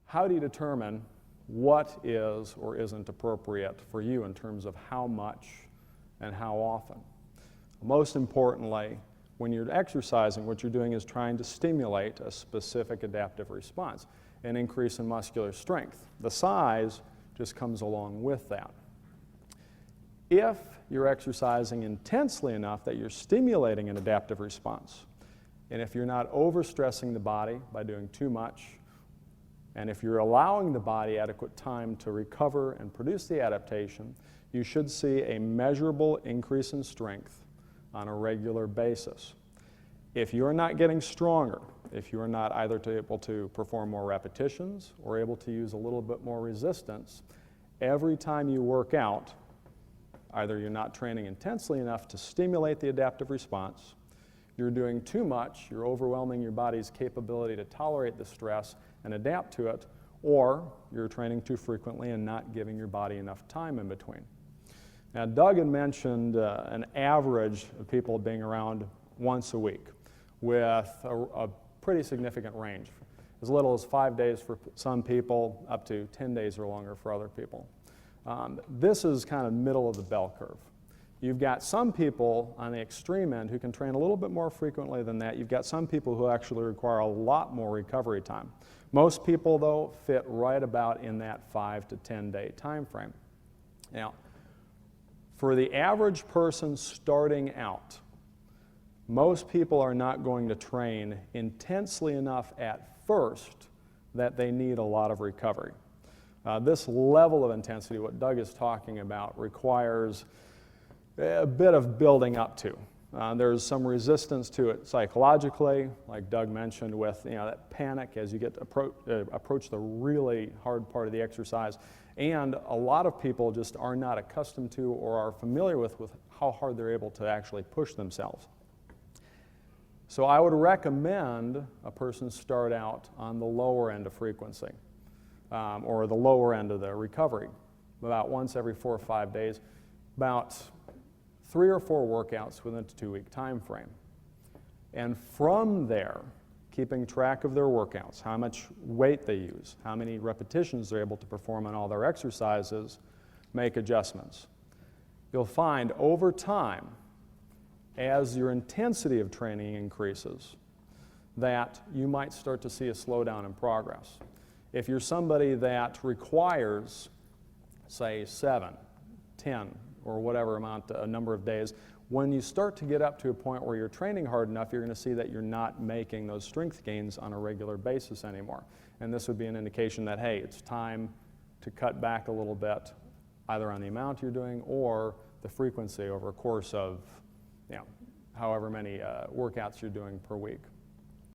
how do you determine what is or isn't appropriate for you in terms of how much and how often? Most importantly, when you're exercising, what you're doing is trying to stimulate a specific adaptive response, an increase in muscular strength. The size just comes along with that. If you're exercising intensely enough that you're stimulating an adaptive response, and if you're not overstressing the body by doing too much, and if you're allowing the body adequate time to recover and produce the adaptation, you should see a measurable increase in strength on a regular basis. If you're not getting stronger, if you're not either able to perform more repetitions or able to use a little bit more resistance, every time you work out, either you're not training intensely enough to stimulate the adaptive response, you're doing too much, you're overwhelming your body's capability to tolerate the stress and adapt to it, or you're training too frequently and not giving your body enough time in between. Now, Doug had mentioned an average of people being around once a week with a pretty significant range, as little as 5 days for some people, up to 10 days or longer for other people. This is kind of middle of the bell curve. You've got some people on the extreme end who can train a little bit more frequently than that. You've got some people who actually require a lot more recovery time. Most people, though, fit right about in that 5 to 10 day time frame. Now, for the average person starting out, most people are not going to train intensely enough at first that they need a lot of recovery. This level of intensity, what Doug is talking about, requires a bit of building up to. There's some resistance to it psychologically, like Doug mentioned, with that panic as you get to approach the really hard part of the exercise. And a lot of people just are not accustomed to or are familiar with how hard they're able to actually push themselves. So I would recommend a person start out on the lower end of frequency, or the lower end of the recovery, about once every 4 or 5 days, about 3 or 4 workouts within a 2-week time frame. And from there, keeping track of their workouts, how much weight they use, how many repetitions they're able to perform on all their exercises, make adjustments. You'll find over time, as your intensity of training increases, that you might start to see a slowdown in progress. If you're somebody that requires, say, 7, 10, or whatever amount, a number of days, when you start to get up to a point where you're training hard enough, you're going to see that you're not making those strength gains on a regular basis anymore. And this would be an indication that, hey, it's time to cut back a little bit, either on the amount you're doing or the frequency over a course of, however many workouts you're doing per week.